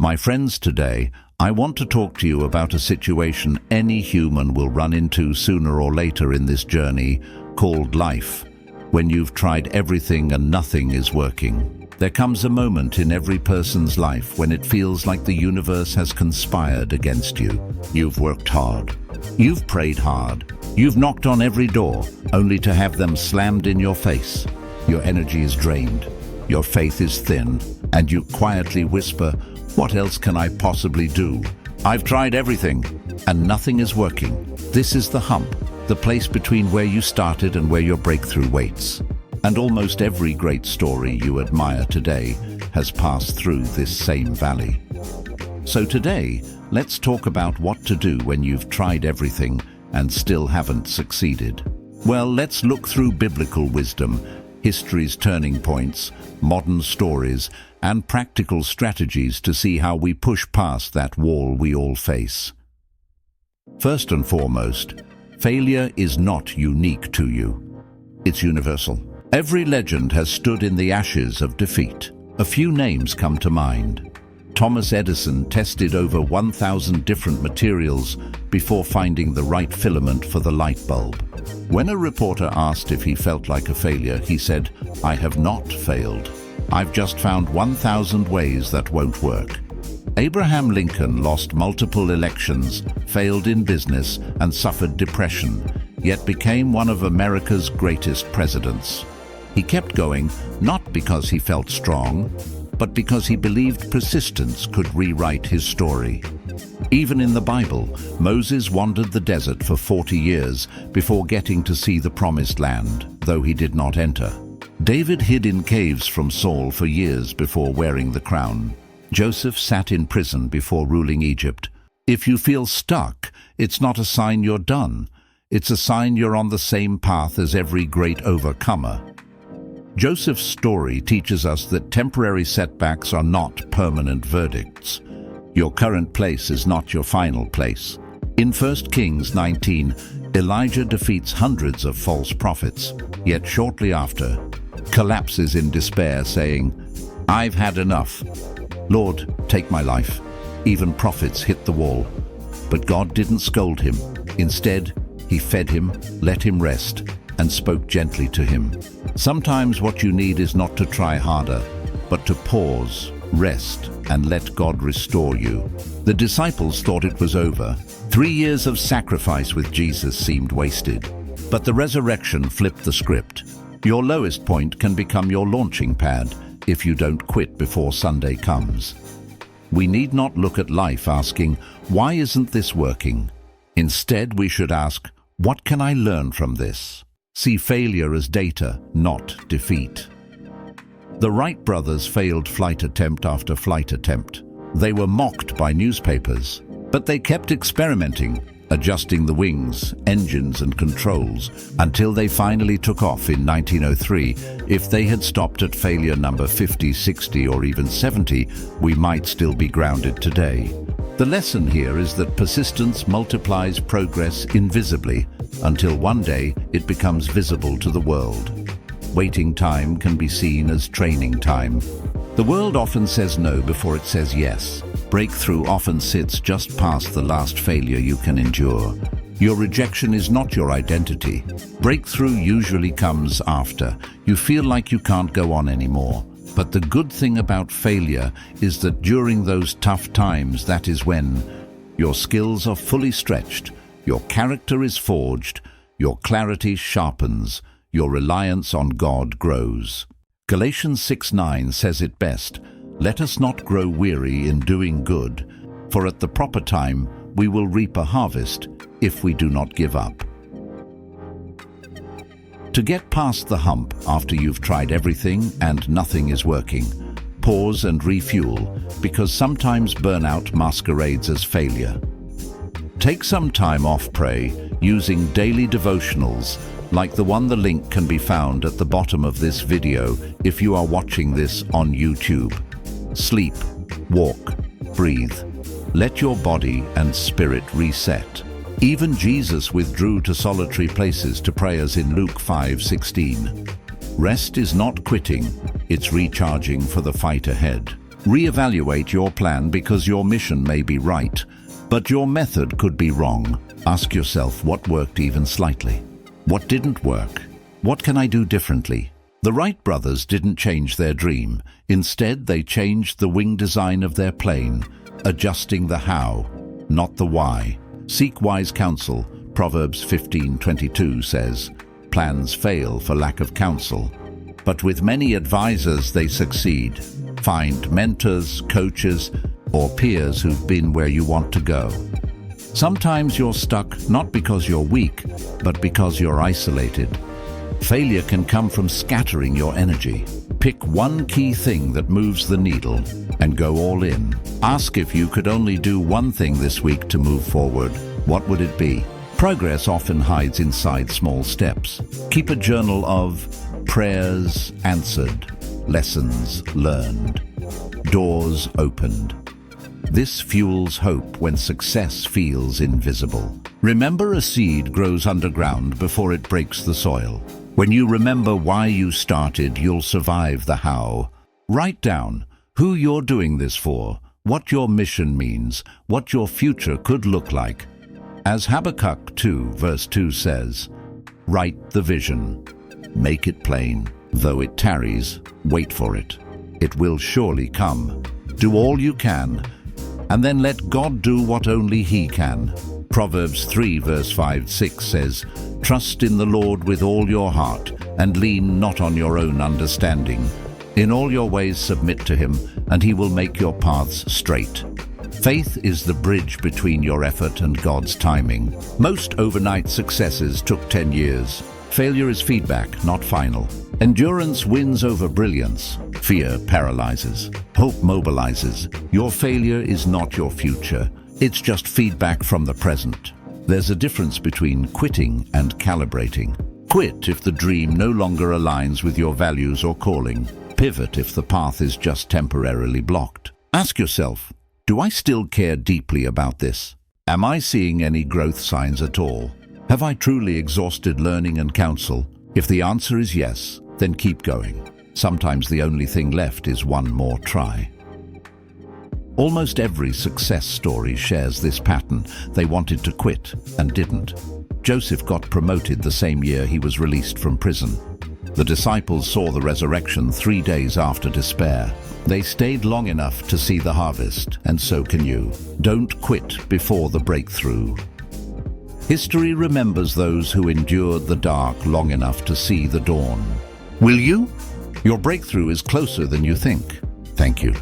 My friends, today, I want to talk to you about a situation any human will run into sooner or later in this journey called life. When you've tried everything and nothing is working. There comes a moment in every person's life when it feels like the universe has conspired against you. You've worked hard. You've prayed hard. You've knocked on every door, only to have them slammed in your face. Your energy is drained. Your faith is thin, and you quietly whisper, "What else can I possibly do? I've tried everything, and nothing is working." This is the hump, the place between where you started and where your breakthrough waits. And almost every great story you admire today has passed through this same valley. So today, let's talk about what to do when you've tried everything and still haven't succeeded. Well, let's look through biblical wisdom, history's turning points, modern stories, and practical strategies to see how we push past that wall we all face. First and foremost, failure is not unique to you. It's universal. Every legend has stood in the ashes of defeat. A few names come to mind. Thomas Edison tested over 1,000 different materials before finding the right filament for the light bulb. When a reporter asked if he felt like a failure, he said, "I have not failed. I've just found 1,000 ways that won't work." Abraham Lincoln lost multiple elections, failed in business, and suffered depression, yet became one of America's greatest presidents. He kept going, not because he felt strong, but because he believed persistence could rewrite his story. Even in the Bible, Moses wandered the desert for 40 years before getting to see the promised land, though he did not enter. David hid in caves from Saul for years before wearing the crown. Joseph sat in prison before ruling Egypt. If you feel stuck, it's not a sign you're done. It's a sign you're on the same path as every great overcomer. Joseph's story teaches us that temporary setbacks are not permanent verdicts. Your current place is not your final place. In 1 Kings 19, Elijah defeats hundreds of false prophets, yet shortly after, collapses in despair, saying, "I've had enough. Lord, take my life." Even prophets hit the wall. But God didn't scold him. Instead, he fed him, let him rest, and spoke gently to him. Sometimes what you need is not to try harder, but to pause, rest, and let God restore you. The disciples thought it was over. 3 years of sacrifice with Jesus seemed wasted. But the resurrection flipped the script. Your lowest point can become your launching pad if you don't quit before Sunday comes. We need not look at life asking, "Why isn't this working?" Instead, we should ask, "What can I learn from this?" See failure as data, not defeat. The Wright brothers failed flight attempt after flight attempt. They were mocked by newspapers, but they kept experimenting, adjusting the wings, engines, and controls until they finally took off in 1903. If they had stopped at failure number 50, 60, or even 70, we might still be grounded today. The lesson here is that persistence multiplies progress invisibly until one day it becomes visible to the world. Waiting time can be seen as training time. The world often says no before it says yes. Breakthrough often sits just past the last failure you can endure. Your rejection is not your identity. Breakthrough usually comes after. You feel like you can't go on anymore. But the good thing about failure is that during those tough times, that is when your skills are fully stretched, your character is forged, your clarity sharpens, your reliance on God grows. Galatians 6:9 says it best, "Let us not grow weary in doing good, for at the proper time we will reap a harvest if we do not give up." To get past the hump after you've tried everything and nothing is working, pause and refuel, because sometimes burnout masquerades as failure. Take some time off, pray, using daily devotionals, like the one. The link can be found at the bottom of this video if you are watching this on YouTube. Sleep, walk, breathe. Let your body and spirit reset. Even Jesus withdrew to solitary places to pray, as in Luke 5:16. Rest is not quitting, it's recharging for the fight ahead. Reevaluate your plan because your mission may be right, but your method could be wrong. Ask yourself what worked even slightly. What didn't work? What can I do differently? The Wright brothers didn't change their dream. Instead, they changed the wing design of their plane, adjusting the how, not the why. Seek wise counsel. Proverbs 15:22 says, "Plans fail for lack of counsel, but with many advisors they succeed." Find mentors, coaches, or peers who've been where you want to go. Sometimes you're stuck not because you're weak, but because you're isolated. Failure can come from scattering your energy. Pick one key thing that moves the needle and go all in. Ask if you could only do one thing this week to move forward. What would it be? Progress often hides inside small steps. Keep a journal of prayers answered, lessons learned, doors opened. This fuels hope when success feels invisible. Remember, a seed grows underground before it breaks the soil. When you remember why you started, you'll survive the how. Write down who you're doing this for, what your mission means, what your future could look like. As Habakkuk 2 verse 2 says, "Write the vision, make it plain. Though it tarries, wait for it. It will surely come. Do all you can, and then let God do what only He can." Proverbs 3 verse 5-6 says, "Trust in the Lord with all your heart, and lean not on your own understanding. In all your ways submit to Him, and He will make your paths straight." Faith is the bridge between your effort and God's timing. Most overnight successes took 10 years. Failure is feedback, not final. Endurance wins over brilliance. Fear paralyzes. Hope mobilizes. Your failure is not your future. It's just feedback from the present. There's a difference between quitting and calibrating. Quit if the dream no longer aligns with your values or calling. Pivot if the path is just temporarily blocked. Ask yourself, do I still care deeply about this? Am I seeing any growth signs at all? Have I truly exhausted learning and counsel? If the answer is yes, then keep going. Sometimes the only thing left is one more try. Almost every success story shares this pattern. They wanted to quit and didn't. Joseph got promoted the same year he was released from prison. The disciples saw the resurrection 3 days after despair. They stayed long enough to see the harvest, and so can you. Don't quit before the breakthrough. History remembers those who endured the dark long enough to see the dawn. Will you? Your breakthrough is closer than you think. Thank you.